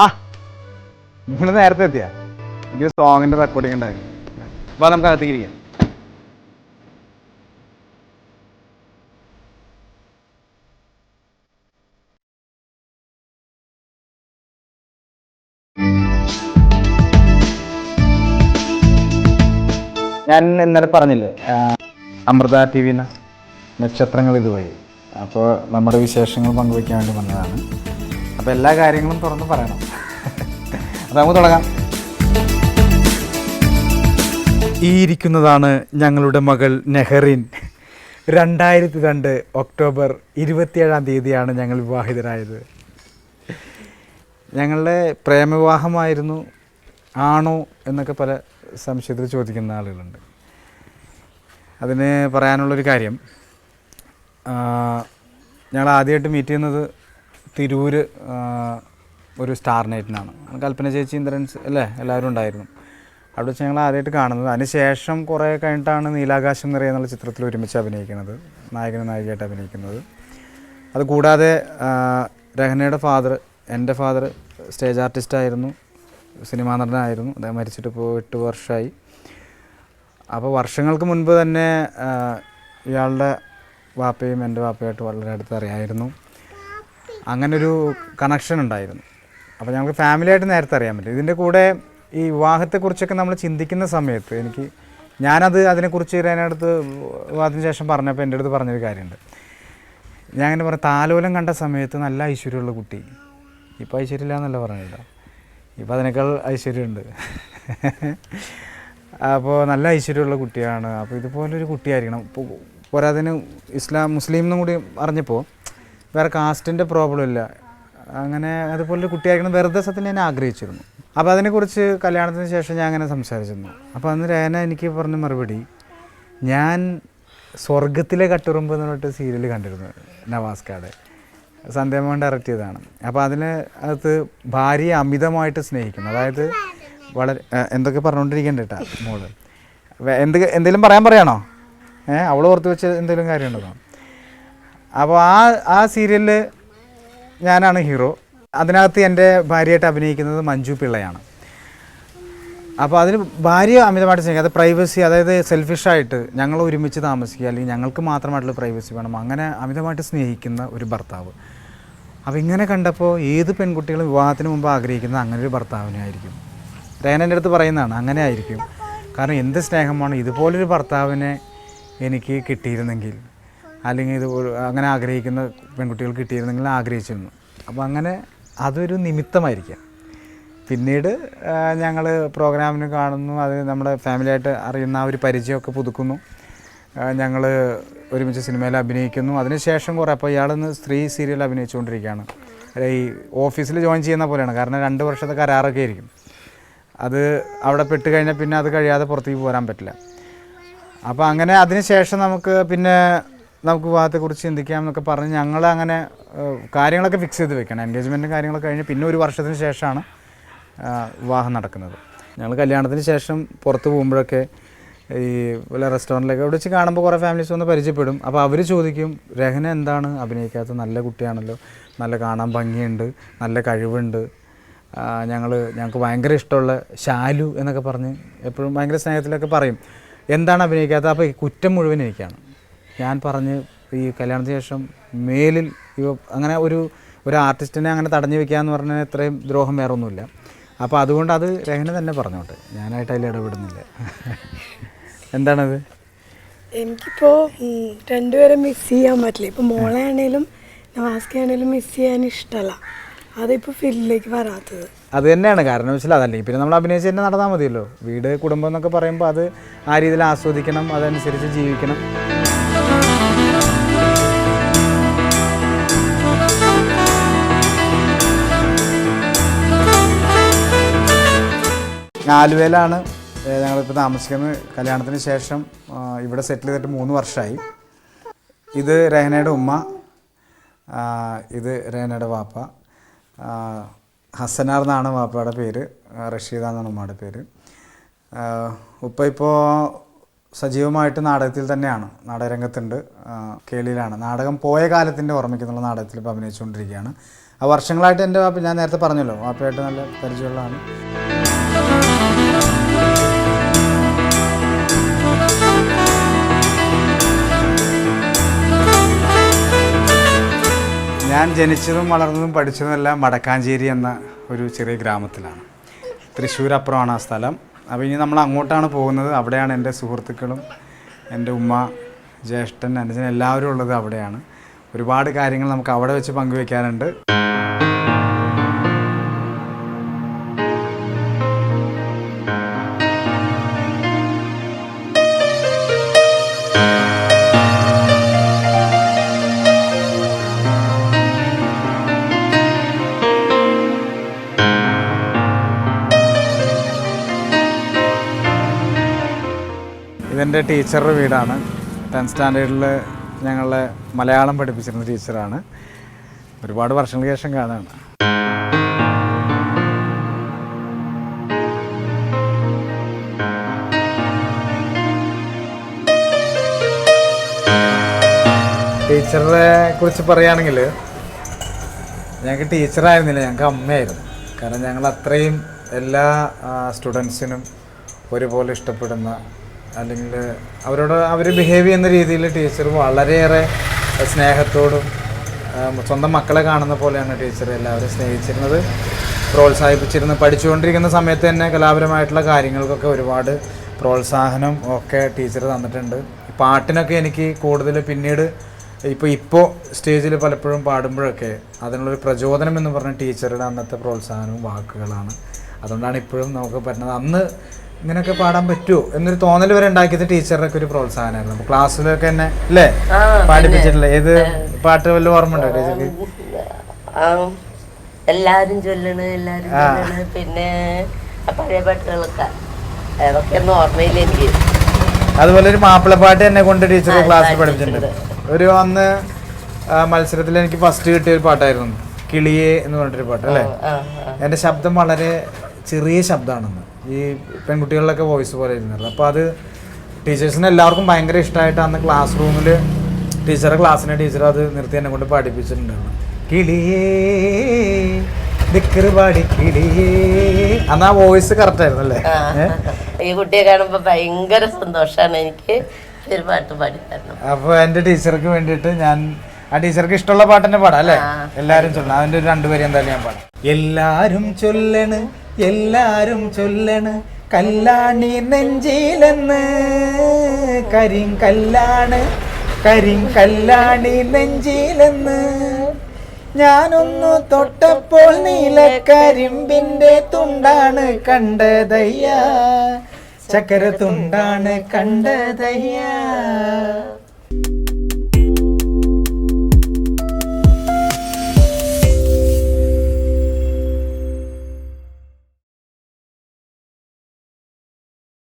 ആ നിങ്ങൾ നേരത്തെ എത്തിയാ? എനിക്ക് സോങ്ങിന്റെ റെക്കോർഡിംഗ് ഉണ്ടായിരുന്നു. അപ്പോൾ നമുക്ക് അകത്തേക്ക് ഇരിക്കാം. ഞാൻ ഇന്നലെ പറഞ്ഞില്ലേ അമൃത ടി വിന്ന് നക്ഷത്രങ്ങൾ ഇതുവഴി, അപ്പോൾ നമ്മുടെ വിശേഷങ്ങൾ പങ്കുവയ്ക്കാൻ വേണ്ടി വന്നതാണ്. അപ്പോൾ എല്ലാ കാര്യങ്ങളും തുറന്ന് പറയണം. അപ്പോൾ നമുക്ക് തുടങ്ങാം. ഈ ഇരിക്കുന്നതാണ് ഞങ്ങളുടെ മകൾ നെഹറിൻ. 2002 ഒക്ടോബർ 27 ഞങ്ങൾ വിവാഹിതരായത്. ഞങ്ങളുടെ പ്രേമവിവാഹമായിരുന്നു ആണോ എന്നൊക്കെ പല സംശയത്തിൽ ചോദിക്കുന്ന ആളുകളുണ്ട്. അതിന് പറയാനുള്ളൊരു കാര്യം, ഞങ്ങൾ ആദ്യമായിട്ട് മീറ്റ് ചെയ്യുന്നത് തിരൂര് ഒരു സ്റ്റാർ നൈറ്റിനാണ്. കൽപ്പന ചേച്ചി, ഇന്ദ്രൻസ് അല്ലേ, എല്ലാവരും ഉണ്ടായിരുന്നു. അവിടെ വെച്ച് ഞങ്ങൾ ആദ്യമായിട്ട് കാണുന്നത്. അതിനുശേഷം കുറേ കഴിഞ്ഞിട്ടാണ് നീലാകാശം നിറയെ എന്നുള്ള ചിത്രത്തിൽ ഒരുമിച്ച് അഭിനയിക്കുന്നത്, നായകനും നായികയായിട്ട് അഭിനയിക്കുന്നത്. അതുകൂടാതെ രഹനയുടെ ഫാദർ, എൻ്റെ ഫാദർ സ്റ്റേജ് ആർട്ടിസ്റ്റായിരുന്നു, സിനിമാ നടനായിരുന്നു. അദ്ദേഹം മരിച്ചിട്ട് ഇപ്പോൾ 8 വർഷമായി. അപ്പോൾ വർഷങ്ങൾക്ക് മുൻപ് തന്നെ ഇയാളുടെ വാപ്പയും എൻ്റെ വാപ്പയായിട്ട് വളരെ അടുത്ത് അറിയായിരുന്നു. അങ്ങനൊരു കണക്ഷൻ ഉണ്ടായിരുന്നു. അപ്പോൾ ഞങ്ങൾക്ക് ഫാമിലിയായിട്ട് നേരത്തെ അറിയാൻ പറ്റും. ഇതിൻ്റെ കൂടെ ഈ വിവാഹത്തെക്കുറിച്ചൊക്കെ നമ്മൾ ചിന്തിക്കുന്ന സമയത്ത് അതിനെക്കുറിച്ച് അതിനടുത്ത് വിവാഹത്തിന് ശേഷം പറഞ്ഞപ്പോൾ എൻ്റെ അടുത്ത് പറഞ്ഞൊരു കാര്യമുണ്ട്. ഞാൻ അങ്ങനെ പറഞ്ഞു, താലോലം കണ്ട സമയത്ത് നല്ല ഐശ്വര്യമുള്ള കുട്ടി, ഇപ്പോൾ ഐശ്വര്യമില്ല എന്നല്ല പറഞ്ഞില്ല, ഇപ്പോൾ അതിനേക്കാൾ ഐശ്വര്യമുണ്ട്. അപ്പോൾ നല്ല ഐശ്വര്യമുള്ള കുട്ടിയാണ്. അപ്പോൾ ഇതുപോലൊരു കുട്ടിയായിരിക്കണം. പോരാതിന് മുസ്ലിം എന്നും കൂടി അറിഞ്ഞപ്പോൾ വേറെ കാസ്റ്റിൻ്റെ പ്രോബ്ലം ഇല്ല, അങ്ങനെ അതുപോലൊരു കുട്ടിയായിരിക്കണം വെറുതെ സത്യം ഞാൻ ആഗ്രഹിച്ചിരുന്നു. അപ്പോൾ അതിനെക്കുറിച്ച് കല്യാണത്തിന് ശേഷം ഞാൻ അങ്ങനെ സംസാരിച്ചിരുന്നു. അപ്പോൾ അന്ന് രേന എനിക്ക് പറഞ്ഞ മറുപടി, ഞാൻ സ്വർഗത്തിലെ കട്ടുറുമ്പ് എന്ന് പറഞ്ഞിട്ട് സീരിയൽ കണ്ടിരുന്നു, നവാസ്കാടെ, സന്ധ്യമോഹൻ ഡയറക്റ്റ് ചെയ്തതാണ്. അപ്പോൾ അതിനകത്ത് ഭാര്യയെ അമിതമായിട്ട് സ്നേഹിക്കുന്നു. അതായത് വളരെ എന്തൊക്കെ പറഞ്ഞുകൊണ്ടിരിക്കേണ്ട കേട്ടാ മോള്, എന്തെങ്കിലും പറയാണോ? അവൾ ഓർത്ത് വെച്ച് എന്തെങ്കിലും കാര്യമുണ്ടോ? അപ്പോൾ ആ സീരിയലിൽ ഞാനാണ് ഹീറോ. അതിനകത്ത് എൻ്റെ ഭാര്യയായിട്ട് അഭിനയിക്കുന്നത് മഞ്ജു പിള്ളയാണ്. അപ്പോൾ അതിന് ഭാര്യ അമിതമായിട്ട് സ്നേഹിക്കുക, അത് പ്രൈവസി, അതായത് സെൽഫിഷായിട്ട് ഞങ്ങൾ ഒരുമിച്ച് താമസിക്കുക, അല്ലെങ്കിൽ ഞങ്ങൾക്ക് മാത്രമായിട്ടുള്ള പ്രൈവസി വേണം, അങ്ങനെ അമിതമായിട്ട് സ്നേഹിക്കുന്ന ഒരു ഭർത്താവ്. അപ്പോൾ ഇങ്ങനെ കണ്ടപ്പോൾ ഏത് പെൺകുട്ടികളും വിവാഹത്തിന് മുമ്പ് ആഗ്രഹിക്കുന്നത് അങ്ങനെ ഒരു ഭർത്താവിനെ ആയിരിക്കും. രേന എൻ്റെ അടുത്ത് പറയുന്നതാണ്, അങ്ങനെ ആയിരിക്കും. കാരണം എന്ത് സ്നേഹമാണ്, ഇതുപോലൊരു ഭർത്താവിനെ എനിക്ക് കിട്ടിയിരുന്നെങ്കിൽ, അല്ലെങ്കിൽ അങ്ങനെ ആഗ്രഹിക്കുന്ന പെൺകുട്ടികൾ കിട്ടിയിരുന്നെങ്കിൽ ആഗ്രഹിച്ചിരുന്നു. അപ്പോൾ അങ്ങനെ അതൊരു നിമിത്തമായിരിക്കാം. പിന്നീട് ഞങ്ങൾ പ്രോഗ്രാമിന് കാണുന്നു, അത് നമ്മുടെ ഫാമിലിയായിട്ട് അറിയുന്ന ആ ഒരു പരിചയമൊക്കെ പുതുക്കുന്നു, ഞങ്ങൾ ഒരുമിച്ച് സിനിമയിൽ അഭിനയിക്കുന്നു. അതിനുശേഷം കുറേ, അപ്പോൾ ഇയാളൊന്ന് സ്ത്രീ സീരിയൽ അഭിനയിച്ചുകൊണ്ടിരിക്കുകയാണ്. ഈ ഓഫീസിൽ ജോയിൻ ചെയ്യുന്ന പോലെയാണ്, കാരണം 2 വർഷത്തെ കരാറൊക്കെ ആയിരിക്കും. അത് അവിടെ പെട്ട് കഴിഞ്ഞാൽ പിന്നെ അത് കഴിയാതെ പുറത്തേക്ക് പോരാൻ പറ്റില്ല. അപ്പോൾ അങ്ങനെ അതിനുശേഷം നമുക്ക് വിവാഹത്തെക്കുറിച്ച് ചിന്തിക്കാം എന്നൊക്കെ പറഞ്ഞ് ഞങ്ങൾ അങ്ങനെ കാര്യങ്ങളൊക്കെ ഫിക്സ് ചെയ്ത് വെക്കണം. എൻഗേജ്മെൻറ്റും കാര്യങ്ങളൊക്കെ കഴിഞ്ഞ് പിന്നെ 1 വർഷത്തിന് ശേഷമാണ് വിവാഹം നടക്കുന്നത്. ഞങ്ങൾ കല്യാണത്തിന് ശേഷം പുറത്ത് പോകുമ്പോഴൊക്കെ ഈ വല്ല റെസ്റ്റോറൻറ്റിലൊക്കെ അവിടെ വെച്ച് കാണുമ്പോൾ കുറേ ഫാമിലീസ് വന്ന് പരിചയപ്പെടും. അപ്പോൾ അവർ ചോദിക്കും, രഹന എന്താണ് അഭിനയിക്കാത്തത്, നല്ല കുട്ടിയാണല്ലോ, നല്ല കാണാൻ ഭംഗിയുണ്ട്, നല്ല കഴിവുണ്ട്, ഞങ്ങൾക്ക് ഭയങ്കര ഇഷ്ടമുള്ള ശാലു എന്നൊക്കെ പറഞ്ഞ് എപ്പോഴും ഭയങ്കര സ്നേഹത്തിലൊക്കെ പറയും, എന്താണ് അഭിനയിക്കാത്തത്. അപ്പോൾ ഈ കുറ്റം മുഴുവൻ എനിക്കാണ്. ഞാൻ പറഞ്ഞ് ഈ കല്യാണത്തിന് ശേഷം മേലിൽ അങ്ങനെ ഒരു ആർട്ടിസ്റ്റിനെ അങ്ങനെ തടഞ്ഞു വെക്കുക എന്ന് പറഞ്ഞാൽ ഇത്രയും ദ്രോഹം വേറെ ഒന്നുമില്ല. അപ്പോൾ അതുകൊണ്ട് അത് രഹന തന്നെ പറഞ്ഞോട്ടെ, ഞാനായിട്ട് അതിൽ ഇടപെടുന്നില്ല. എന്താണത്? എനിക്കിപ്പോൾ രണ്ടുപേരെ മിസ് ചെയ്യാൻ പറ്റില്ല. ഇപ്പോൾ മോളെ ആണെങ്കിലും നവാസ്കയാണെങ്കിലും മിസ് ചെയ്യാൻ ഇഷ്ടമല്ല, അതിപ്പോൾ ഫീൽഡിലേക്ക് വരാത്തത് അത് തന്നെയാണ് കാരണം. വെച്ചാൽ അതല്ലെങ്കിൽ പിന്നെ നമ്മൾ അഭിനയിച്ച് തന്നെ നടന്നാൽ മതിയല്ലോ. വീട് കുടുംബം എന്നൊക്കെ പറയുമ്പോൾ അത് ആ രീതിയിൽ ആസ്വദിക്കണം, അതനുസരിച്ച് ജീവിക്കണം. ആലുവയിലാണ് ഞങ്ങളിപ്പോൾ താമസിക്കുന്നത്. കല്യാണത്തിന് ശേഷം ഇവിടെ സെറ്റിൽ ചെയ്തിട്ട് 3 വർഷമായി. ഇത് രഹനയുടെ ഉമ്മ, ഇത് രഹനയുടെ വാപ്പ. ഹസനാർ എന്നാണ് വാപ്പയുടെ പേര്, റഷീദ എന്നാണ് ഉമ്മയുടെ പേര്. ഉപ്പ ഇപ്പോൾ സജീവമായിട്ട് നാടകത്തിൽ തന്നെയാണ്, നാടകരംഗത്തുണ്ട്, കേളിയിലാണ്. നാടകം പോയ കാലത്തിൻ്റെ ഓർമ്മയ്ക്കെന്നുള്ള നാടകത്തിൽ ഇപ്പോൾ അഭിനയിച്ചുകൊണ്ടിരിക്കുകയാണ്. ആ വർഷങ്ങളായിട്ട് എൻ്റെ വാപ്പ, ഞാൻ നേരത്തെ പറഞ്ഞല്ലോ, വാപ്പയായിട്ട് നല്ല പരിചയമുള്ളതാണ്. ഞാൻ ജനിച്ചതും വളർന്നതും പഠിച്ചതും എല്ലാം വടക്കാഞ്ചേരി എന്ന ഒരു ചെറിയ ഗ്രാമത്തിലാണ്. തൃശ്ശൂർ അപ്പുറമാണ് ആ സ്ഥലം. അപ്പോൾ ഇനി നമ്മൾ അങ്ങോട്ടാണ് പോകുന്നത്. അവിടെയാണ് എൻ്റെ സുഹൃത്തുക്കളും എൻ്റെ ഉമ്മ, ജ്യേഷ്ഠൻ, അനുജൻ എല്ലാവരും ഉള്ളത് അവിടെയാണ്. ഒരുപാട് കാര്യങ്ങൾ നമുക്ക് അവിടെ വെച്ച് പങ്കുവയ്ക്കാനുണ്ട്. ഇതെൻ്റെ ടീച്ചറുടെ വീടാണ്. 10th സ്റ്റാൻഡേർഡിൽ ഞങ്ങളെ മലയാളം പഠിപ്പിച്ചിരുന്ന ടീച്ചറാണ്. ഒരുപാട് വർഷങ്ങൾക്ക് ശേഷം കാണാണ്. ടീച്ചറെ കുറിച്ച് പറയുകയാണെങ്കിൽ, ഞങ്ങൾക്ക് ടീച്ചറായിരുന്നില്ല, ഞങ്ങൾക്ക് അമ്മയായിരുന്നു. കാരണം ഞങ്ങൾ അത്രയും എല്ലാ സ്റ്റുഡൻസിനും ഒരുപോലെ ഇഷ്ടപ്പെടുന്ന, അല്ലെങ്കിൽ അവർ ബിഹേവ് ചെയ്യുന്ന രീതിയിൽ ടീച്ചർ വളരെയേറെ സ്നേഹത്തോടും സ്വന്തം മക്കളെ കാണുന്ന പോലെയാണ് ടീച്ചർ എല്ലാവരും സ്നേഹിച്ചിരുന്നത്, പ്രോത്സാഹിപ്പിച്ചിരുന്നത്. പഠിച്ചുകൊണ്ടിരിക്കുന്ന സമയത്ത് തന്നെ കലാപരമായിട്ടുള്ള കാര്യങ്ങൾക്കൊക്കെ ഒരുപാട് പ്രോത്സാഹനം ഒക്കെ ടീച്ചർ തന്നിട്ടുണ്ട്. പാട്ടിനൊക്കെ എനിക്ക് കൂടുതൽ പിന്നീട് ഇപ്പോൾ സ്റ്റേജിൽ പലപ്പോഴും പാടുമ്പോഴൊക്കെ അതിനുള്ളൊരു പ്രചോദനം എന്ന് പറഞ്ഞ ടീച്ചറുടെ അന്നത്തെ പ്രോത്സാഹനവും വാക്കുകളാണ്. അതുകൊണ്ടാണ് ഇപ്പോഴും നമുക്ക് പറ്റുന്നത്. അന്ന് ഇങ്ങനെയൊക്കെ പാടാൻ പറ്റുമോ എന്നൊരു തോന്നൽ വരെ ഉണ്ടാക്കിയത് ടീച്ചറുടെ ഒരു പ്രോത്സാഹനമായിരുന്നു. അപ്പോൾ ക്ലാസ്സിലൊക്കെ തന്നെ അല്ലേ പാടിപ്പിച്ചിട്ടില്ല? ഏത് പാട്ട് വല്ല ഓർമ്മ ഉണ്ടോ ടീച്ചർക്ക്? എല്ലാരും ചൊല്ലണ്, പിന്നെ പഴയ പാട്ടുകളൊക്കെ അതൊക്കെ ഒന്നും ഓർമ്മയില്ല എനിക്ക്. അതുപോലെ ഒരു മാപ്പിളപ്പാട്ട് എന്നെ കൊണ്ട് ടീച്ചർ ക്ലാസ്സിൽ പഠിപ്പിച്ചിട്ടുണ്ട്. ഒരു അന്ന് മത്സരത്തിൽ എനിക്ക് ഫസ്റ്റ് കിട്ടിയ ഒരു പാട്ടായിരുന്നു, കിളിയേ എന്ന് പറഞ്ഞിട്ടൊരു പാട്ട് അല്ലേ. എൻ്റെ ശബ്ദം വളരെ ചെറിയ ശബ്ദമാണെന്ന്, ഈ പെൺകുട്ടികളിലൊക്കെ വോയിസ് പോലെ ഇരുന്നത്. അപ്പോൾ അത് ടീച്ചേഴ്സിന് എല്ലാവർക്കും ഭയങ്കര ഇഷ്ടമായിട്ട് അന്ന് ക്ലാസ് റൂമിൽ ടീച്ചറെ ടീച്ചർ അത് നിർത്തി എന്നെ കൊണ്ട് പഠിപ്പിച്ചിട്ടുണ്ടായിരുന്നു. കിളിയേ ദിക്കറുപാടി കിളിയേ, അന്ന് ആ വോയിസ് കറക്റ്റ് ആയിരുന്നു അല്ലേ. ഈ കുട്ടിയെ കാണുമ്പോൾ ഭയങ്കര സന്തോഷമാണ് എനിക്ക് ഒരു പാട്ട് പാടിത്തരണം. അപ്പോൾ എൻ്റെ ടീച്ചർക്ക് വേണ്ടിയിട്ട് ഞാൻ ആ ടീച്ചർക്ക് ഇഷ്ടമുള്ള പാട്ട് തന്നെ പാടാം അല്ലേ. എല്ലാവരും ചൊല്ലണം, അതിൻ്റെ ഒരു 2 വരി എന്തായാലും ഞാൻ പാടാം. എല്ലാരും ചൊല്ലണ്, എല്ലാരും ചൊല്ലണ്, കല്ലാണി നെഞ്ചിലെന്ന്, കരിങ്കല്ലാണി നെഞ്ചിലെന്ന്, ഞാനൊന്നു തൊട്ടപ്പോൾ നീലക്കരിമ്പിന്റെ തുണ്ടാണ് കണ്ടതയ്യ, ചക്കര തുണ്ടാണ് കണ്ടതയ്യ.